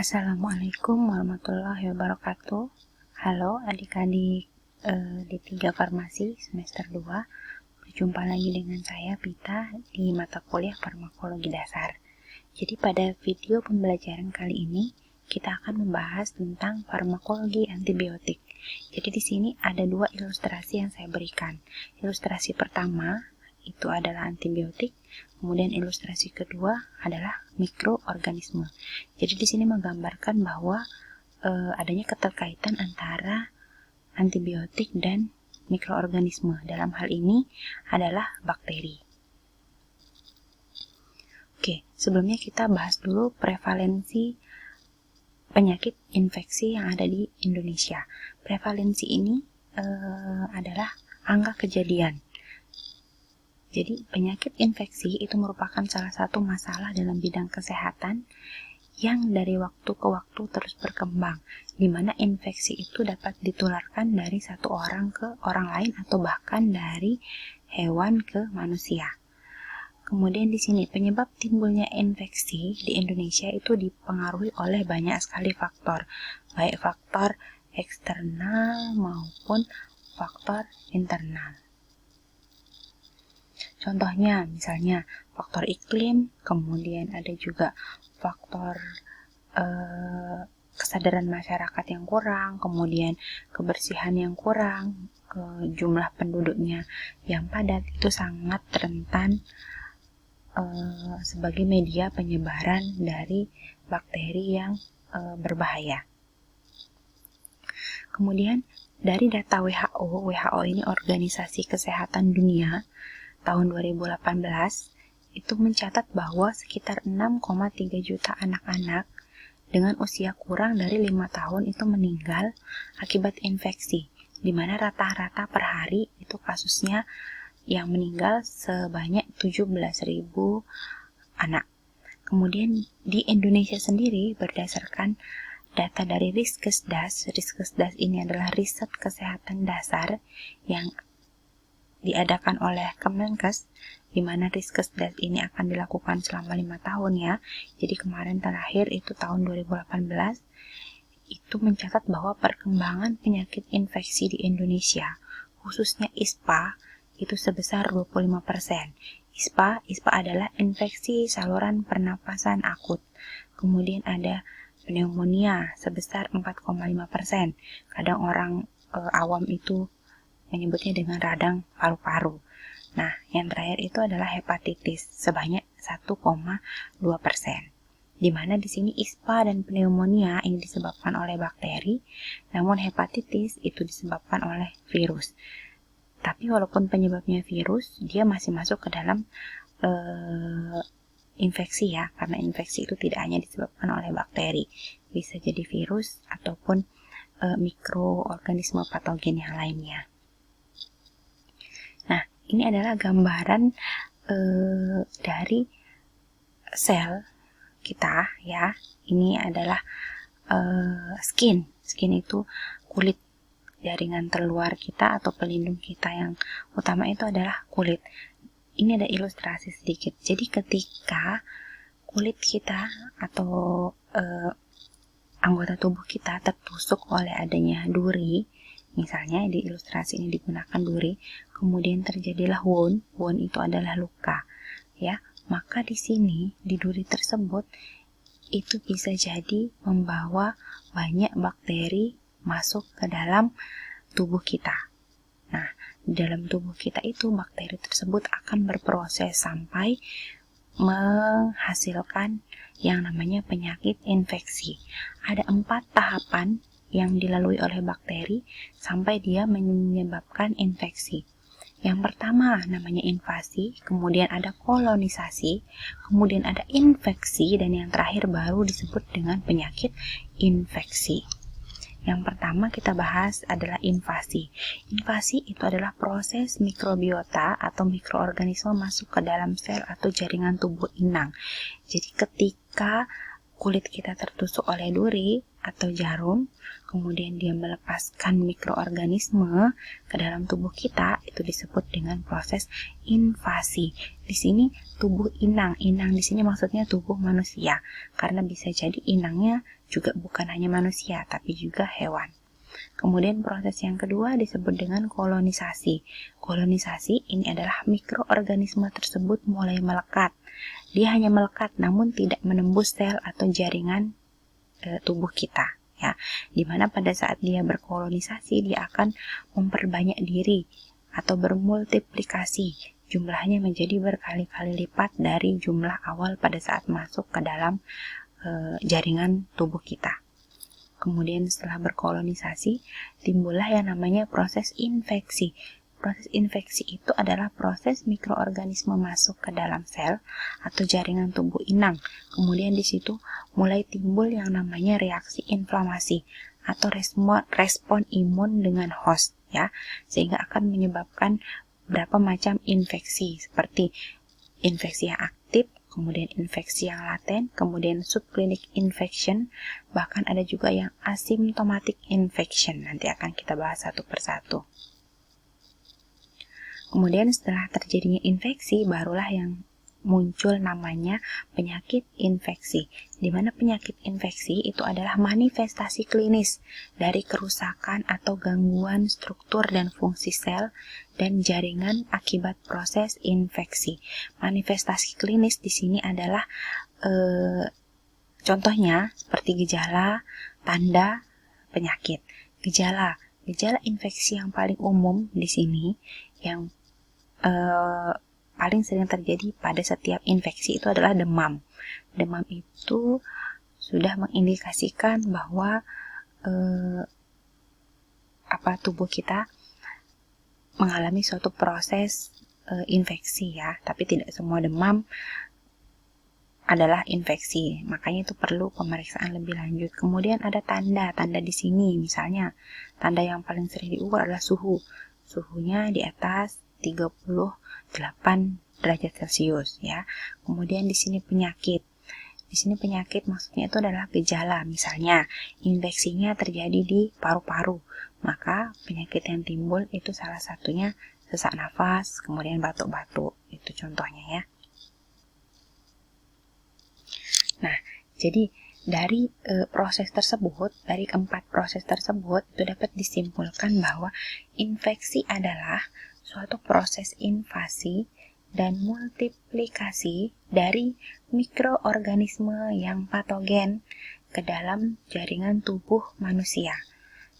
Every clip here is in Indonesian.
Assalamualaikum warahmatullahi wabarakatuh. Halo adik-adik di 3 Farmasi semester 2. Berjumpa lagi dengan saya Pita di mata kuliah Farmakologi Dasar. Jadi pada video pembelajaran kali ini kita akan membahas tentang farmakologi antibiotik. Jadi di sini ada 2 ilustrasi yang saya berikan. Ilustrasi pertama itu adalah antibiotik, kemudian ilustrasi kedua adalah mikroorganisme. Jadi di sini menggambarkan bahwa adanya keterkaitan antara antibiotik dan mikroorganisme. Dalam hal ini adalah bakteri. Oke, sebelumnya kita bahas dulu prevalensi penyakit infeksi yang ada di Indonesia. Prevalensi ini adalah angka kejadian. Jadi penyakit infeksi itu merupakan salah satu masalah dalam bidang kesehatan yang dari waktu ke waktu terus berkembang, di mana infeksi itu dapat ditularkan dari satu orang ke orang lain atau bahkan dari hewan ke manusia. Kemudian di sini penyebab timbulnya infeksi di Indonesia itu dipengaruhi oleh banyak sekali faktor, baik faktor eksternal maupun faktor internal. Contohnya misalnya faktor iklim, kemudian ada juga faktor kesadaran masyarakat yang kurang, kemudian kebersihan yang kurang, jumlah penduduknya yang padat, itu sangat rentan sebagai media penyebaran dari bakteri yang berbahaya. Kemudian dari data WHO ini Organisasi Kesehatan Dunia tahun 2018 itu mencatat bahwa sekitar 6,3 juta anak-anak dengan usia kurang dari 5 tahun itu meninggal akibat infeksi, di mana rata-rata per hari itu kasusnya yang meninggal sebanyak 17.000 anak. Kemudian di Indonesia sendiri berdasarkan data dari Riskesdas ini adalah riset kesehatan dasar yang diadakan oleh Kemenkes, di mana Riskesdas ini akan dilakukan selama 5 tahun ya. Jadi kemarin terakhir itu tahun 2018 itu mencatat bahwa perkembangan penyakit infeksi di Indonesia, khususnya ISPA, itu sebesar 25%. ISPA adalah infeksi saluran pernapasan akut. Kemudian ada pneumonia sebesar 4,5%. Kadang orang awam itu menyebutnya dengan radang paru-paru. Nah, yang terakhir itu adalah hepatitis sebanyak 1,2%. Di mana di sini ISPA dan pneumonia ini disebabkan oleh bakteri, namun hepatitis itu disebabkan oleh virus. Tapi walaupun penyebabnya virus, dia masih masuk ke dalam infeksi ya, karena infeksi itu tidak hanya disebabkan oleh bakteri, bisa jadi virus ataupun mikroorganisme patogen yang lainnya. Nah, ini adalah gambaran dari sel kita ya. Ini adalah skin. Skin itu kulit jaringan terluar kita atau pelindung kita yang utama itu adalah kulit. Ini ada ilustrasi sedikit. Jadi ketika kulit kita atau anggota tubuh kita tertusuk oleh adanya duri, misalnya di ilustrasi ini digunakan duri, kemudian terjadilah wound itu adalah luka, ya. Maka di sini di duri tersebut itu bisa jadi membawa banyak bakteri masuk ke dalam tubuh kita. Nah, di dalam tubuh kita itu bakteri tersebut akan berproses sampai menghasilkan yang namanya penyakit infeksi. Ada 4 tahapan yang dilalui oleh bakteri sampai dia menyebabkan infeksi. Yang pertama namanya invasi, kemudian ada kolonisasi, kemudian ada infeksi, dan yang terakhir baru disebut dengan penyakit infeksi. Yang pertama kita bahas adalah invasi. Invasi itu adalah proses mikrobiota atau mikroorganisme masuk ke dalam sel atau jaringan tubuh inang. Jadi ketika kulit kita tertusuk oleh duri atau jarum, kemudian dia melepaskan mikroorganisme ke dalam tubuh kita, itu disebut dengan proses invasi. Di sini tubuh inang di sini maksudnya tubuh manusia, karena bisa jadi inangnya juga bukan hanya manusia, tapi juga hewan. Kemudian proses yang kedua disebut dengan kolonisasi. Kolonisasi ini adalah mikroorganisme tersebut mulai melekat. Dia hanya melekat namun tidak menembus sel atau jaringan tubuh kita, ya. Dimana pada saat dia berkolonisasi, dia akan memperbanyak diri atau bermultiplikasi. Jumlahnya menjadi berkali-kali lipat dari jumlah awal pada saat masuk ke dalam jaringan tubuh kita. Kemudian setelah berkolonisasi, timbullah yang namanya proses infeksi. Proses infeksi itu adalah proses mikroorganisme masuk ke dalam sel atau jaringan tubuh inang. Kemudian di situ mulai timbul yang namanya reaksi inflamasi atau respon imun dengan host, ya, sehingga akan menyebabkan berapa macam infeksi seperti infeksi yang aktif, kemudian infeksi yang laten, kemudian subclinic infection, bahkan ada juga yang asymptomatic infection. Nanti akan kita bahas satu persatu. Kemudian setelah terjadinya infeksi, barulah yang muncul namanya penyakit infeksi. Di mana penyakit infeksi itu adalah manifestasi klinis dari kerusakan atau gangguan struktur dan fungsi sel dan jaringan akibat proses infeksi. Manifestasi klinis di sini adalah contohnya seperti gejala, tanda penyakit. Gejala infeksi yang paling umum di sini yang paling sering terjadi pada setiap infeksi itu adalah demam. Demam itu sudah mengindikasikan bahwa tubuh kita mengalami suatu proses infeksi, ya. Tapi tidak semua demam adalah infeksi, makanya itu perlu pemeriksaan lebih lanjut. Kemudian ada tanda di sini, misalnya tanda yang paling sering diukur adalah suhunya di atas 38 derajat Celcius, ya. Kemudian di sini penyakit. Di sini penyakit maksudnya itu adalah gejala, misalnya infeksinya terjadi di paru-paru, maka penyakit yang timbul itu salah satunya sesak nafas, kemudian batuk-batuk, itu contohnya, ya. Nah, jadi dari proses tersebut, dari keempat proses tersebut, itu dapat disimpulkan bahwa infeksi adalah suatu proses invasi dan multiplikasi dari mikroorganisme yang patogen ke dalam jaringan tubuh manusia,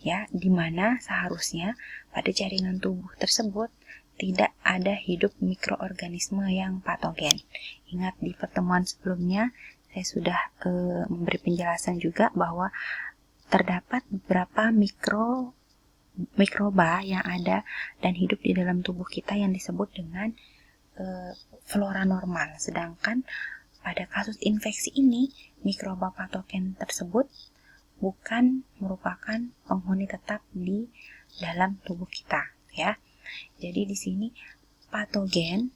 ya, di mana seharusnya pada jaringan tubuh tersebut tidak ada hidup mikroorganisme yang patogen. Ingat di pertemuan sebelumnya saya sudah memberi penjelasan juga bahwa terdapat beberapa mikroba yang ada dan hidup di dalam tubuh kita yang disebut dengan flora normal. Sedangkan pada kasus infeksi ini, mikroba patogen tersebut bukan merupakan penghuni tetap di dalam tubuh kita, ya. Jadi di sini patogen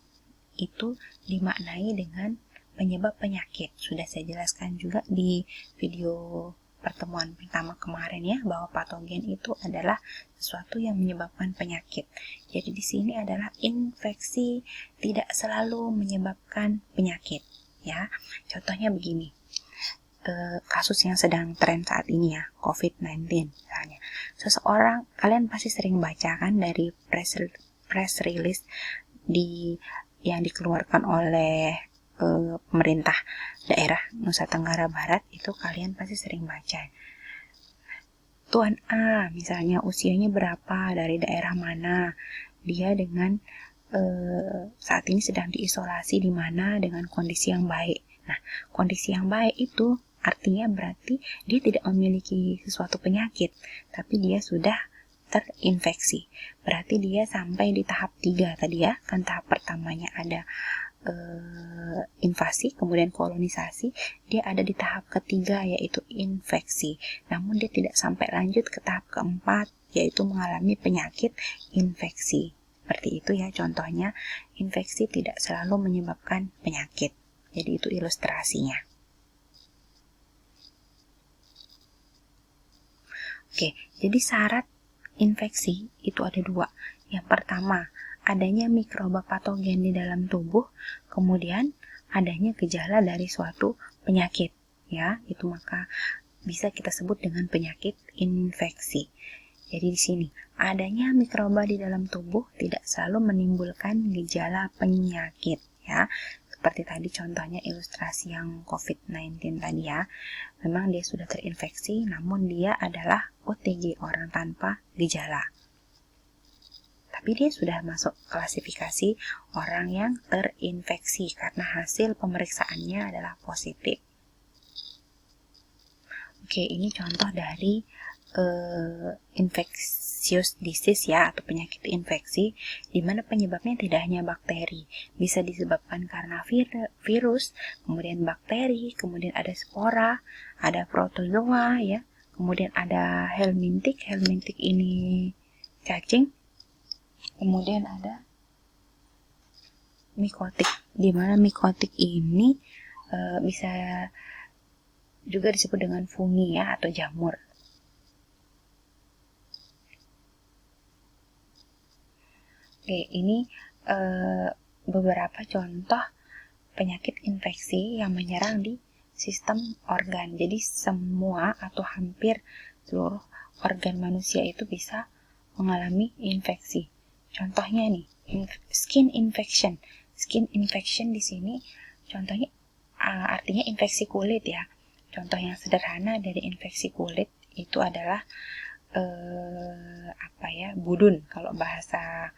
itu dimaknai dengan penyebab penyakit. Sudah saya jelaskan juga di video pertemuan pertama kemarin, ya, bahwa patogen itu adalah sesuatu yang menyebabkan penyakit. Jadi di sini adalah infeksi tidak selalu menyebabkan penyakit, ya. Contohnya begini, kasus yang sedang tren saat ini, ya, COVID-19 misalnya. Seseorang, kalian pasti sering baca kan dari press release yang dikeluarkan oleh pemerintah daerah Nusa Tenggara Barat, itu kalian pasti sering baca. Tuan A misalnya usianya berapa, dari daerah mana, dia dengan saat ini sedang diisolasi di mana dengan kondisi yang baik. Nah, kondisi yang baik itu artinya berarti dia tidak memiliki sesuatu penyakit, tapi dia sudah terinfeksi. Berarti dia sampai di tahap 3 tadi, ya. Kan tahap pertamanya ada invasi, kemudian kolonisasi, dia ada di tahap ketiga yaitu infeksi. Namun dia tidak sampai lanjut ke tahap keempat, yaitu mengalami penyakit infeksi. Seperti itu, ya, contohnya. Infeksi tidak selalu menyebabkan penyakit. Jadi itu ilustrasinya. Oke, jadi syarat infeksi itu ada dua. Yang pertama, adanya mikroba patogen di dalam tubuh, kemudian adanya gejala dari suatu penyakit, ya, itu maka bisa kita sebut dengan penyakit infeksi. Jadi di sini, adanya mikroba di dalam tubuh tidak selalu menimbulkan gejala penyakit, ya. Seperti tadi contohnya ilustrasi yang COVID-19 tadi ya. Memang dia sudah terinfeksi, namun dia adalah OTG, orang tanpa gejala. Tapi dia sudah masuk klasifikasi orang yang terinfeksi karena hasil pemeriksaannya adalah positif. Oke, ini contoh dari infectious disease ya, atau penyakit infeksi, di mana penyebabnya tidak hanya bakteri, bisa disebabkan karena virus, kemudian bakteri, kemudian ada spora, ada protozoa ya, kemudian ada helmintik ini cacing, kemudian ada mikotik, di mana mikotik ini bisa juga disebut dengan fungi ya, atau jamur. Oke, ini beberapa contoh penyakit infeksi yang menyerang di sistem organ. Jadi semua atau hampir seluruh organ manusia itu bisa mengalami infeksi. Contohnya nih, skin infection. Skin infection di sini contohnya artinya infeksi kulit ya. Contoh yang sederhana dari infeksi kulit itu adalah budun kalau bahasa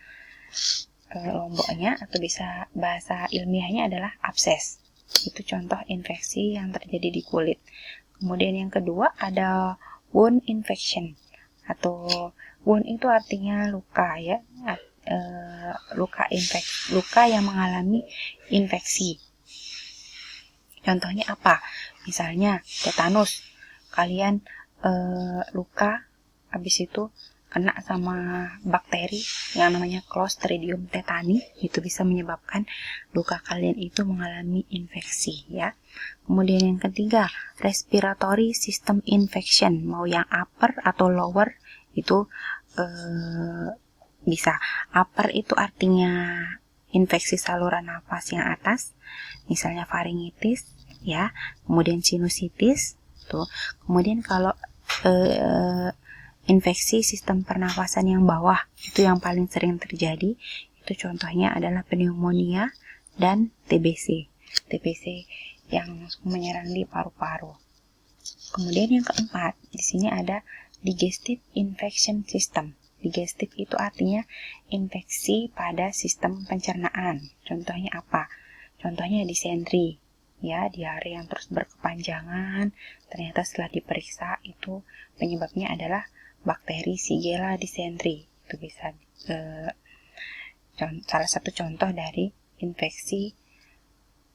Lomboknya, atau bisa bahasa ilmiahnya adalah abses. Itu contoh infeksi yang terjadi di kulit. Kemudian yang kedua ada wound infection, atau wound itu artinya luka ya, luka yang mengalami infeksi. Contohnya apa? Misalnya tetanus, kalian luka, habis itu kena sama bakteri yang namanya Clostridium tetani, itu bisa menyebabkan luka kalian itu mengalami infeksi ya. Kemudian yang ketiga, respiratory system infection, mau yang upper atau lower itu bisa. Upper itu artinya infeksi saluran nafas yang atas, misalnya faringitis ya, kemudian sinusitis tuh. Kemudian kalau infeksi sistem pernafasan yang bawah, itu yang paling sering terjadi, itu contohnya adalah pneumonia dan TBC. TBC yang menyerang di paru-paru. Kemudian yang keempat, di sini ada digestive infection system. Digestive itu artinya infeksi pada sistem pencernaan. Contohnya apa? Contohnya disentri, ya, diare yang terus berkepanjangan. Ternyata setelah diperiksa itu penyebabnya adalah bakteri Shigella dysentery. Itu bisa salah satu contoh dari infeksi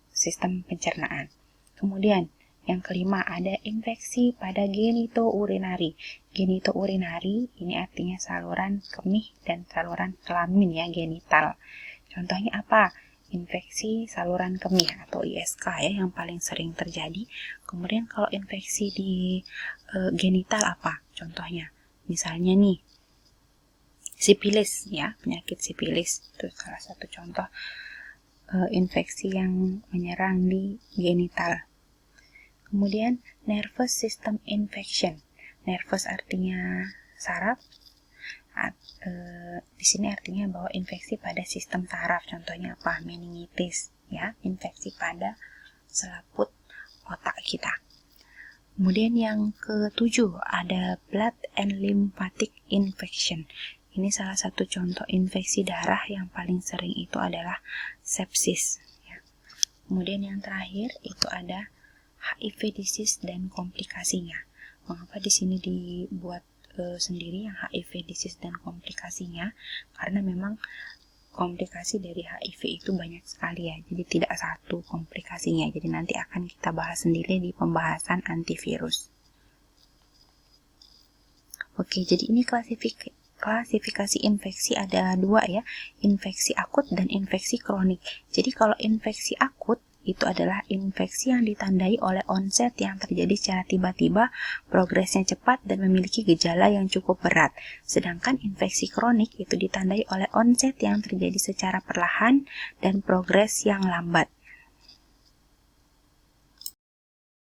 sistem pencernaan. Kemudian yang kelima ada infeksi pada genitourinary. Genitourinary ini artinya saluran kemih dan saluran kelamin ya, genital. Contohnya apa? Infeksi saluran kemih atau ISK ya, yang paling sering terjadi. Kemudian kalau infeksi di genital apa? Contohnya misalnya nih, sipilis ya, penyakit sipilis itu salah satu contoh infeksi yang menyerang di genital. Kemudian nervous system infection. Nervous artinya saraf. Di sini artinya bahwa infeksi pada sistem saraf. Contohnya apa? Meningitis ya, infeksi pada selaput otak kita. Kemudian yang ketujuh ada blood and lymphatic infection. Ini salah satu contoh infeksi darah yang paling sering itu adalah sepsis. Ya. Kemudian yang terakhir itu ada HIV disease dan komplikasinya. Mengapa di sini dibuat sendiri yang HIV disease dan komplikasinya? Karena memang komplikasi dari HIV itu banyak sekali ya, jadi tidak satu komplikasinya. Jadi nanti akan kita bahas sendiri di pembahasan antivirus. Oke, jadi ini klasifikasi infeksi ada dua ya, infeksi akut dan infeksi kronik. Jadi kalau infeksi akut itu adalah infeksi yang ditandai oleh onset yang terjadi secara tiba-tiba, progresnya cepat, dan memiliki gejala yang cukup berat. Sedangkan infeksi kronik itu ditandai oleh onset yang terjadi secara perlahan dan progres yang lambat.